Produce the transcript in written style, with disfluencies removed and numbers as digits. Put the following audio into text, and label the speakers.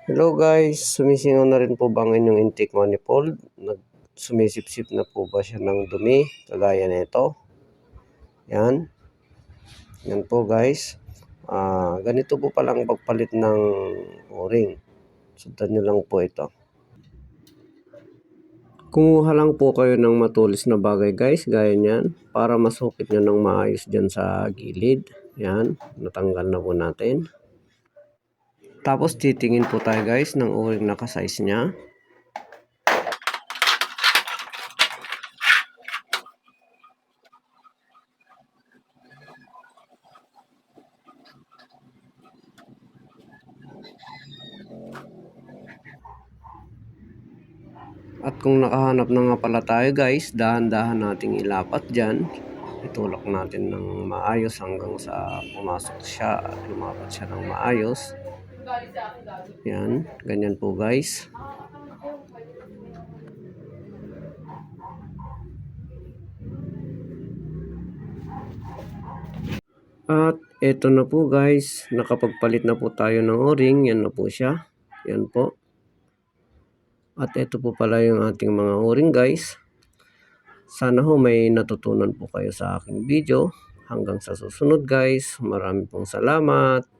Speaker 1: Hello guys, sumisingaw na rin po ba ang inyong intake manifold? Sumisipsip na po ba siya ng dumi? Kagaya nito. Yan. Yan po guys. Ganito po palang pagpalit ng o-ring. Sundan nyo lang po ito. Kumuha lang po kayo ng matulis na bagay guys, gaya niyan, para masukit nyo ng maayos dyan sa gilid. Yan, natanggal na po natin. Tapos titingin po tayo guys ng o-ring na ka-size niya. At kung nakahanap na nga pala tayo guys, dahan-dahan nating ilapat dyan. Itulak natin ng maayos hanggang sa pumasok siya at lumapat siya ng maayos. Yan, ganyan po guys. At eto na po guys, nakapagpalit na po tayo ng o-ring. Yan na po siya. Yan po. At ito po pala yung ating mga o-ring guys. Sana ho may natutunan po kayo sa aking video. Hanggang sa susunod guys. Marami pong salamat.